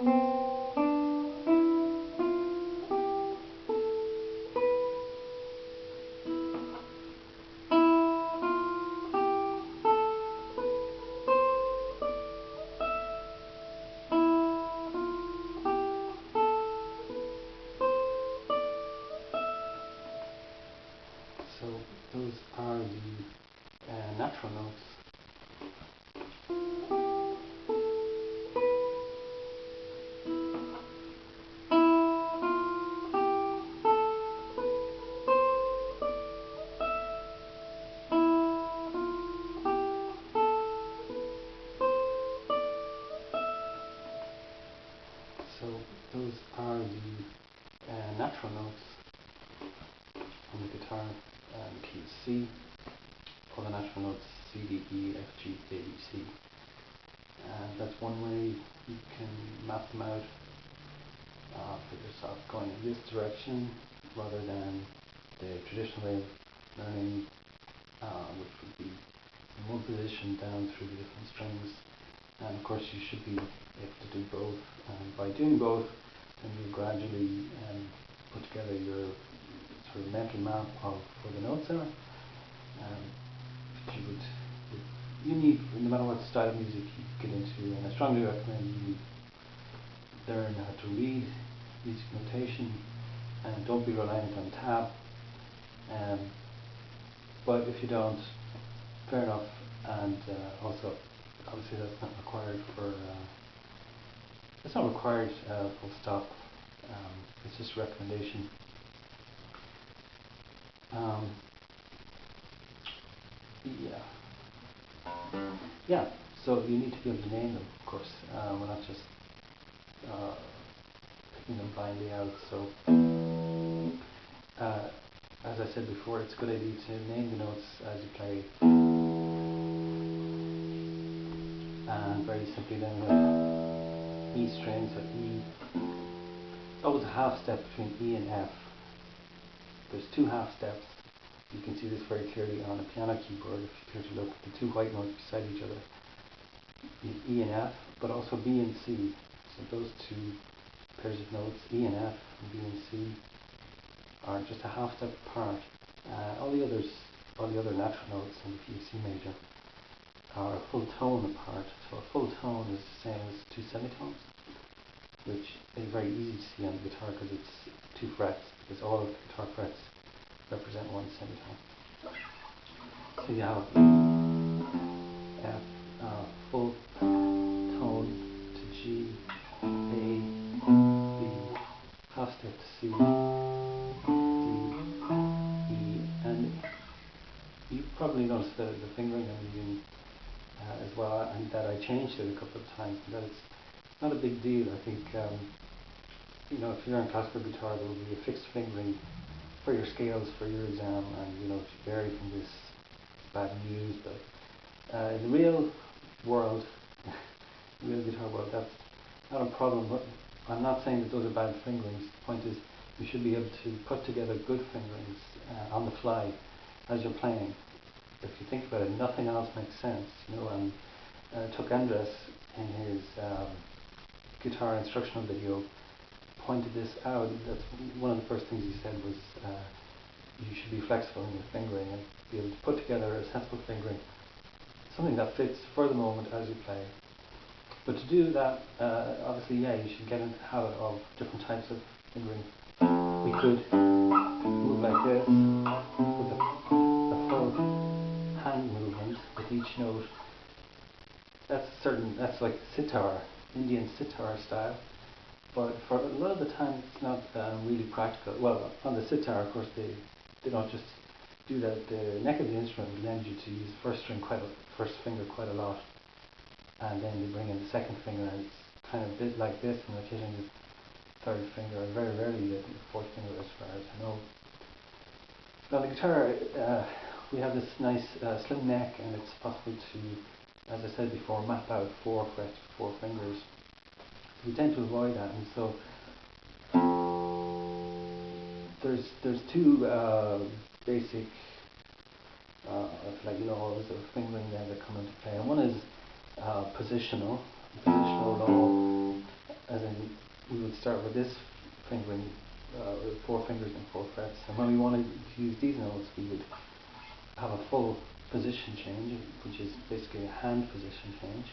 So those are the natural notes. So those are the natural notes on the guitar. Key C, all the natural notes C, D, E, F, G, A, B, C. And that's one way you can map them out for yourself, going in this direction rather than the traditional way of learning, which would be in one position down through the different strings. And of course you should be able to do both, and by doing both then you gradually put together your sort of mental map of where the notes are. You need, no matter what style of music you get into, and I strongly recommend you learn how to read music notation and don't be reliant on tab. But if you don't, fair enough, and also obviously that's not required for it's not required full stop. It's just a recommendation. Yeah, so you need to be able to name them, of course. We're not just picking them blindly out. So as I said before, it's a good idea to name the notes as you play. And very simply then with E string, so E, always a half step between E and F. There's two half steps. You can see this very clearly on a piano keyboard if you care to look at the two white notes beside each other. E and F, but also B and C. So those two pairs of notes, E and F and B and C, are just a half step apart. All the other natural notes in the key of C major are a full tone apart. So a full tone is the same as two semitones, which is very easy to see on the guitar because it's two frets, because all of the guitar frets represent one semitone. So you have F, full tone to G, A, B, half step to C, D, E, and you probably noticed the fingering I'm using as well, and that I changed it a couple of times, and that it's not a big deal. I think you know, if you learn classical guitar, there will be a fixed fingering for your scales for your exam, and you know, to vary from this bad news. But in the real world, real guitar world, that's not a problem. But I'm not saying that those are bad fingerings. The point is, you should be able to put together good fingerings on the fly as you're playing. If you think about it, nothing else makes sense. You know, Tuck Andress in his guitar instructional video pointed this out. That's one of the first things he said was you should be flexible in your fingering and be able to put together a sensible fingering, something that fits for the moment as you play. But to do that, obviously, yeah, you should get into the habit of different types of fingering. We could move like this with a full hand movement with each note. That's like sitar, Indian sitar style. But for a lot of the time, it's not really practical. Well, on the sitar, of course, they don't just do that. The neck of the instrument lends you to use first finger quite a lot, and then they bring in the second finger, and it's kind of a bit like this, and like hitting the third finger, and very rarely the fourth finger, as far as I know. Now, the guitar, we have this nice slim neck, and it's possible to, as I said before, map out 4 frets, 4 fingers. We tend to avoid that, and so there's two basic like laws of fingering there that come into play, and one is positional law, as in start with this fingering, with 4 fingers and 4 frets, and when we wanted to use these notes, we would have a full position change, which is basically a hand position change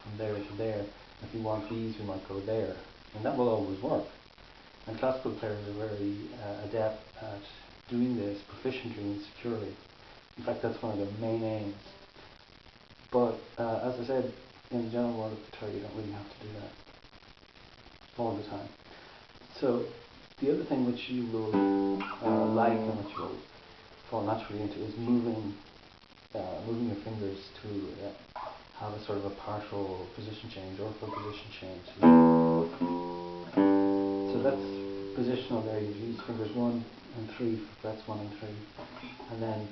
from there to there. If we want these, we might go there, and that will always work. And classical players are very adept at doing this proficiently and securely. In fact, that's one of their main aims. But as I said, in the general world of guitar, you don't really have to do that all the time. So the other thing which you will like and which you will fall naturally into is moving your fingers to have a sort of a partial position change or full position change. So that's positional there. You use fingers 1 and 3 for frets 1 and 3, and then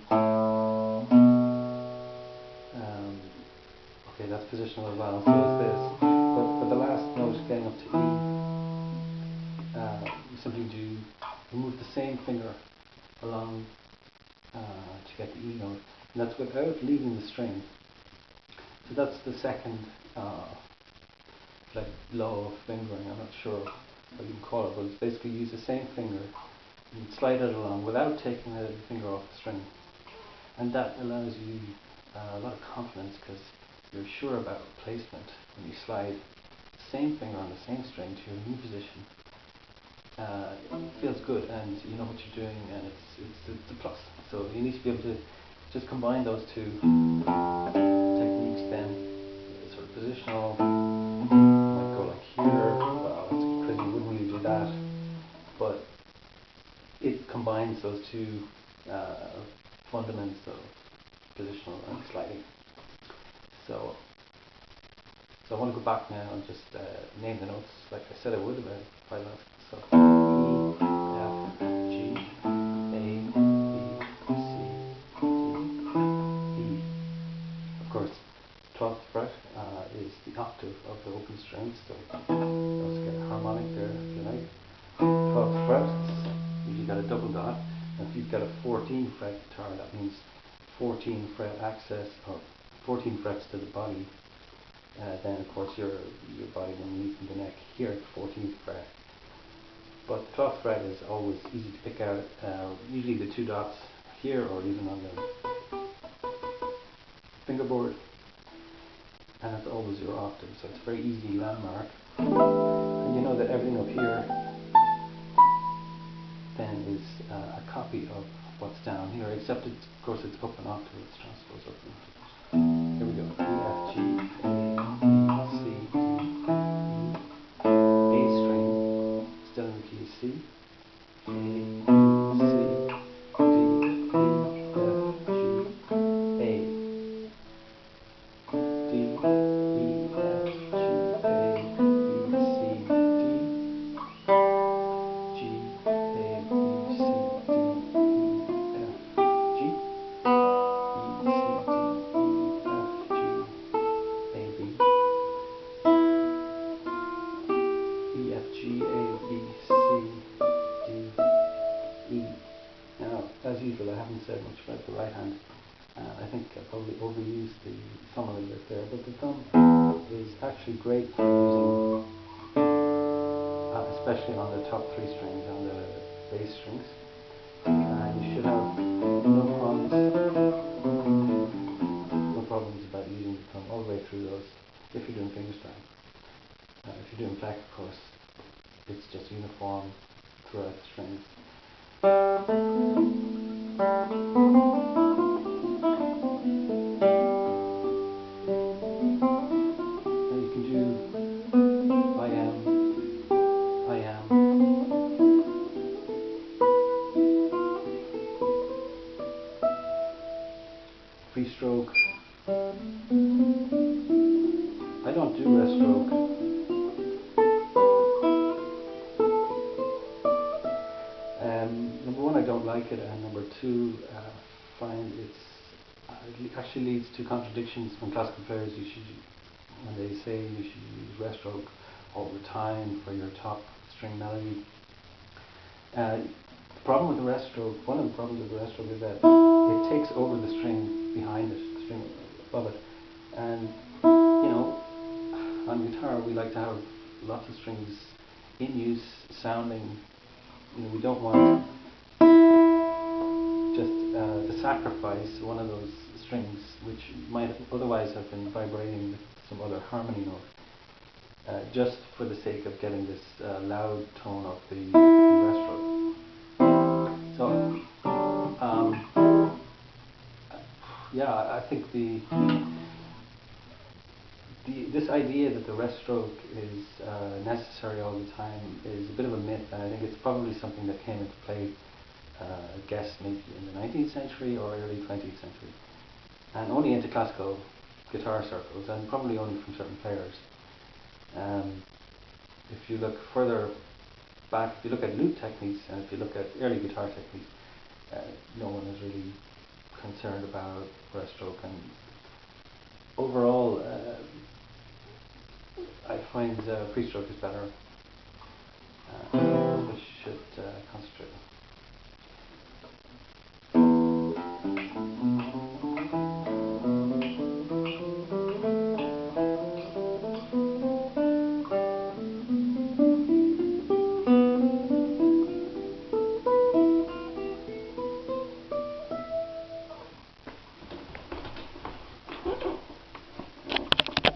okay, that's positional as well. So is this. But the last note, getting up to E, you simply move the same finger along to get the E note, and that's without leaving the string. So that's the second like law of fingering. I'm not sure what you can call it, but it's basically use the same finger and slide it along without taking the finger off the string, and that allows you a lot of confidence because you're sure about placement when you slide the same finger on the same string to your new position. It feels good, and you know what you're doing, and it's a plus. So you need to be able to just combine those two techniques. Then sort of positional, might go like here. Well, that's crazy. You wouldn't really do that, but it combines those two fundaments of positional and sliding. So I want to go back now and just name the notes like I said I would about 5 minutes. So E, F, G, A, B, C, D, E. Of course, 12th fret is the octave of the open string, so let's get a harmonic there if you like. 12th fret, usually got a double dot. And if you've got a 14 fret guitar, that means 14 fret access, or 14 frets to the body. Then of course your body will meet in the neck here at the 14th fret. But the 12th fret is always easy to pick out, usually the 2 dots here or even on the fingerboard, and it's always your octave, so it's a very easy landmark. And you know that everything up here then is a copy of what's down here, except of course it's up an octave, it's transposed up an octave. Here we go, E, F, G, A, B, C, D, E, A string, still in the key of C, A, C, D, E, F, G, A, D, E, F, G, A, B, C, D, G, A, B, C, D, E, F, G, E, C, D, E, F, G, A, B, E, F, G, A, B, C, D, E. Now, as usual, I haven't said much about the right hand. I think I probably overused the thumb a little bit there, but the thumb is actually great for using, especially on the top 3 strings, on the bass strings. You should have no problems about using the thumb all the way through those if you're doing fingerstyle. If you're doing black, of course, it's just uniform throughout the strings. And you can do I am, free stroke. I don't do rest stroke. Number 1, I don't like it, and number 2, find it actually leads to contradictions from classical players. When they say you should use rest stroke all the time for your top string melody. The problem with the rest stroke, one of the problems with the rest stroke is that it takes over the string behind it, the string above it, and you know, on guitar we like to have lots of strings in-use sounding. We don't want just to sacrifice one of those strings which might otherwise have been vibrating with some other harmony note, just for the sake of getting this loud tone of the rest stroke. So yeah, I think this idea that the rest stroke is necessary all the time is a bit of a myth, and I think it's probably something that came into play, I guess, maybe in the 19th century or early 20th century, and only into classical guitar circles, and probably only from certain players. If you look further back, if you look at lute techniques, and if you look at early guitar techniques, no one is really concerned about rest stroke, and overall I find pre-stroke is better. We should concentrate on